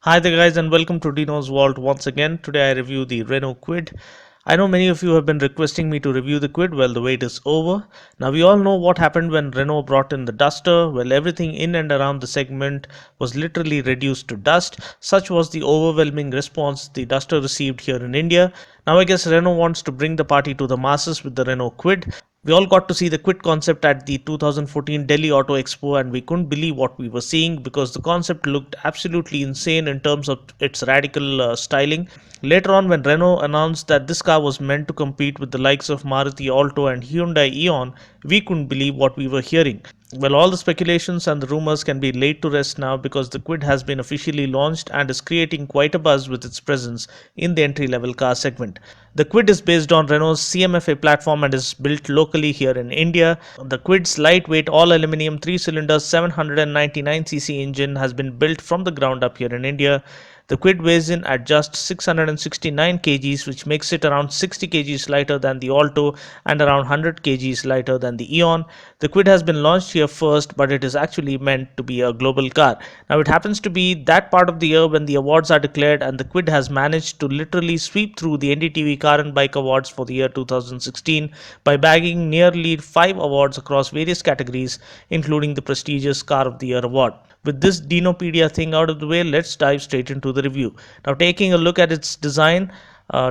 Hi there guys and welcome to Dinos Vault once again. Today I review the Renault Kwid. I know many of you have been requesting me to review the Kwid. Well, the wait is over. Now we all know what happened when Renault brought in the Duster. Well, everything in and around the segment was literally reduced to dust. Such was the overwhelming response the Duster received here in India. Now I guess Renault wants to bring the party to the masses with the Renault Kwid. We all got to see the Kwid concept at the 2014 Delhi Auto Expo and we couldn't believe what we were seeing because the concept looked absolutely insane in terms of its radical styling. Later on, when Renault announced that this car was meant to compete with the likes of Maruti Alto and Hyundai Eon, we couldn't believe what we were hearing. Well, all the speculations and the rumors can be laid to rest now because the Kwid has been officially launched and is creating quite a buzz with its presence in the entry-level car segment. The Kwid is based on Renault's CMFA platform and is built locally here in India. The Kwid's lightweight all-aluminum 3-cylinder 799cc engine has been built from the ground up here in India. The Kwid weighs in at just 669 kgs, which makes it around 60 kgs lighter than the Alto and around 100 kgs lighter than the Eon. The Kwid has been launched here first, but it is actually meant to be a global car. Now, it happens to be that part of the year when the awards are declared, and the Kwid has managed to literally sweep through the NDTV Car and Bike Awards for the year 2016 by bagging nearly 5 awards across various categories, including the prestigious Car of the Year award. With this Dinopedia thing out of the way, let's dive straight into the review. Now, taking a look at its design,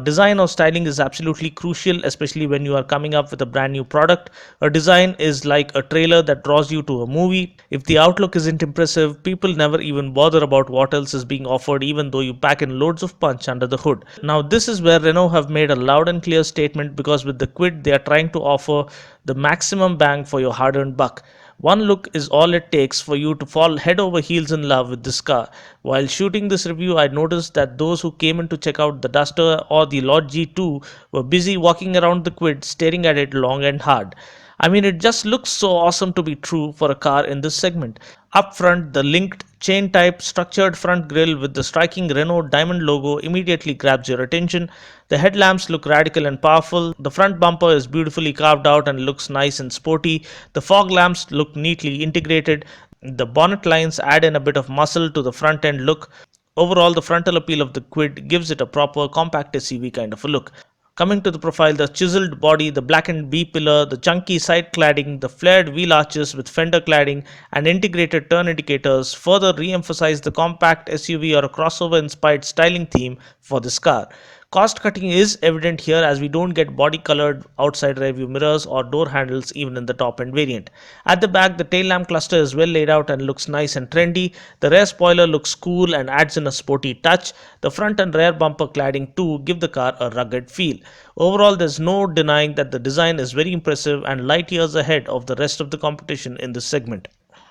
design or styling is absolutely crucial, especially when you are coming up with a brand new product. A design is like a trailer that draws you to a movie. If the outlook isn't impressive, people never even bother about what else is being offered, even though you pack in loads of punch under the hood. Now, this is where Renault have made a loud and clear statement because with the Kwid, they are trying to offer the maximum bang for your hard-earned buck. One look is all it takes for you to fall head over heels in love with this car. While shooting this review, I noticed that those who came in to check out the Duster or the Lot G2 were busy walking around the Kwid staring at it long and hard. I mean, it just looks so awesome to be true for a car in this segment. Up front, the linked chain type structured front grille with the striking Renault diamond logo immediately grabs your attention. The headlamps look radical and powerful. The front bumper is beautifully carved out and looks nice and sporty. The fog lamps look neatly integrated. The bonnet lines add in a bit of muscle to the front end look. Overall, the frontal appeal of the Kwid gives it a proper compact SUV kind of a look. Coming to the profile, the chiseled body, the blackened B-pillar, the chunky side cladding, the flared wheel arches with fender cladding and integrated turn indicators further re-emphasize the compact SUV or a crossover-inspired styling theme for this car. Cost cutting is evident here as we don't get body colored outside rearview mirrors or door handles even in the top end variant. At the back, the tail lamp cluster is well laid out and looks nice and trendy. The rear spoiler looks cool and adds in a sporty touch. The front and rear bumper cladding too give the car a rugged feel. Overall, there's no denying that the design is very impressive and light years ahead of the rest of the competition in this segment.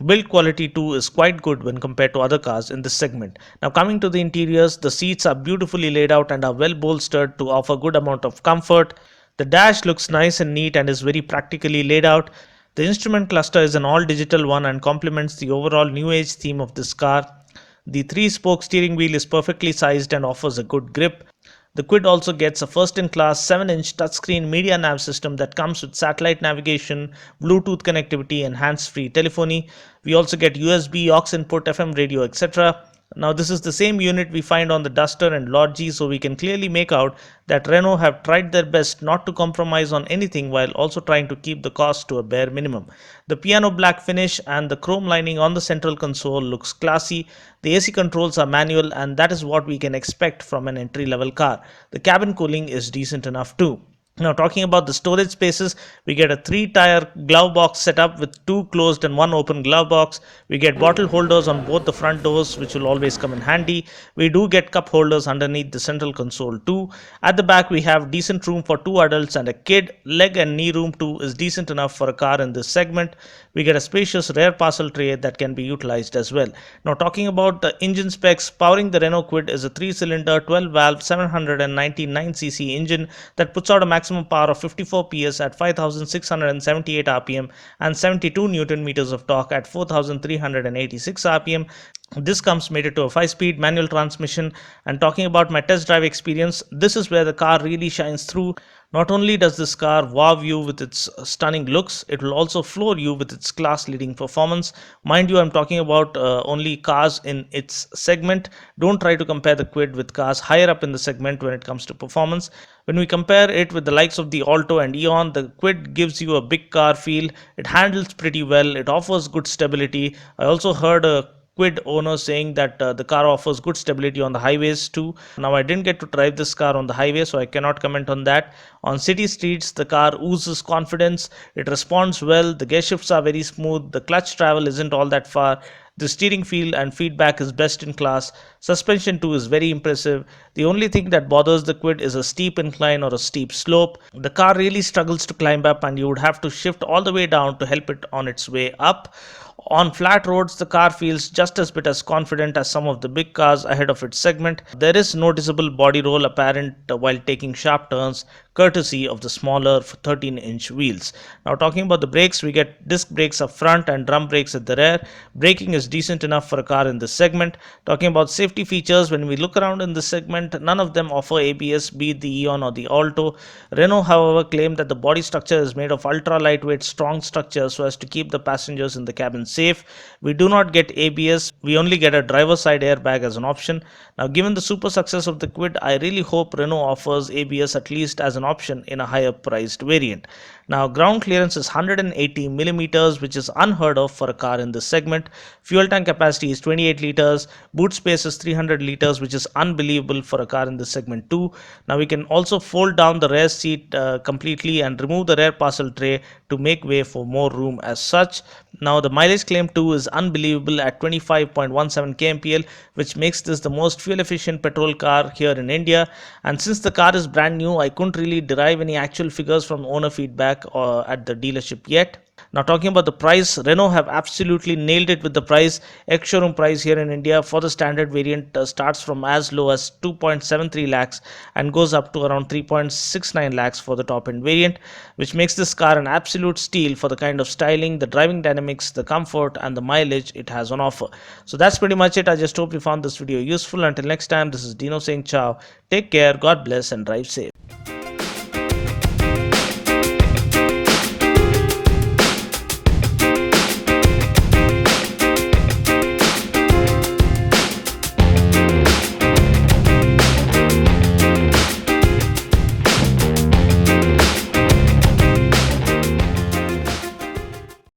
Build quality too is quite good when compared to other cars in this segment. Now coming to the interiors, the seats are beautifully laid out and are well bolstered to offer good amount of comfort. The dash looks nice and neat and is very practically laid out. The instrument cluster is an all digital one and complements the overall new age theme of this car. The 3-spoke steering wheel is perfectly sized and offers a good grip. The Kwid also gets a first-in-class 7-inch touchscreen media nav system that comes with satellite navigation, Bluetooth connectivity and hands-free telephony. We also get USB, aux input, FM radio, etc. Now this is the same unit we find on the Duster and Lot G, so we can clearly make out that Renault have tried their best not to compromise on anything while also trying to keep the cost to a bare minimum. The piano black finish and the chrome lining on the central console looks classy. The AC controls are manual and that is what we can expect from an entry level car. The cabin cooling is decent enough too. Now talking about the storage spaces, we get a 3-tier glove box setup with 2 closed and 1 open glove box. We get bottle holders on both the front doors which will always come in handy. We do get cup holders underneath the central console too. At the back we have decent room for 2 adults and a kid. Leg and knee room too is decent enough for a car in this segment. We get a spacious rear parcel tray that can be utilized as well. Now talking about the engine specs, powering the Renault Kwid is a 3-cylinder 12-valve 799cc engine that puts out a maximum power of 54 PS at 5678 rpm and 72 Newton meters of torque at 4386 rpm. This comes mated to a 5-speed manual transmission. And talking about my test drive experience, this is where the car really shines through. Not only does this car wow you with its stunning looks, it will also floor you with its class leading performance. Mind you, I'm talking about only cars in its segment. Don't try to compare the Kwid with cars higher up in the segment when it comes to performance. When we compare it with the likes of the Alto and Eon, the Kwid gives you a big car feel. It handles pretty well, it offers good stability. I also heard a Kwid owner saying that the car offers good stability on the highways too. Now, I didn't get to drive this car on the highway, so I cannot comment on that. On city streets, the car oozes confidence, it responds well, the gear shifts are very smooth, the clutch travel isn't all that far. The steering feel and feedback is best in class. Suspension too is very impressive. The only thing that bothers the Kwid is a steep incline or a steep slope. The car really struggles to climb up, and you would have to shift all the way down to help it on its way up. On flat roads, the car feels just as bit as confident as some of the big cars ahead of its segment. There is noticeable body roll apparent while taking sharp turns, courtesy of the smaller 13-inch wheels. Now, talking about the brakes, we get disc brakes up front and drum brakes at the rear. Braking is decent enough for a car in this segment. Talking about safety features, when we look around in this segment, none of them offer ABS, be it the Eon or the Alto. Renault, however, claimed that the body structure is made of ultra lightweight, strong structure so as to keep the passengers in the cabin safe. We do not get ABS, we only get a driver's side airbag as an option. Now, given the super success of the Kwid, I really hope Renault offers ABS at least as an option in a higher priced variant. Now, ground clearance is 180 millimeters, which is unheard of for a car in this segment. Fuel tank capacity is 28 liters. Boot space is 300 liters, which is unbelievable for a car in this segment too. Now, we can also fold down the rear seat completely and remove the rear parcel tray to make way for more room as such. Now, the mileage claim too is unbelievable at 25.17 kmpl, which makes this the most fuel efficient petrol car here in India. And since the car is brand new, I couldn't really derive any actual figures from owner feedback or at the dealership yet. Now, talking about the price, Renault have absolutely nailed it with the price. Ex-showroom price here in India for the standard variant starts from as low as 2.73 lakhs and goes up to around 3.69 lakhs for the top end variant, which makes this car an absolute steal for the kind of styling, the driving dynamics, the comfort, and the mileage it has on offer. So that's pretty much it. I just hope you found this video useful. Until next time, this is Dino saying ciao. Take care, God bless, and drive safe.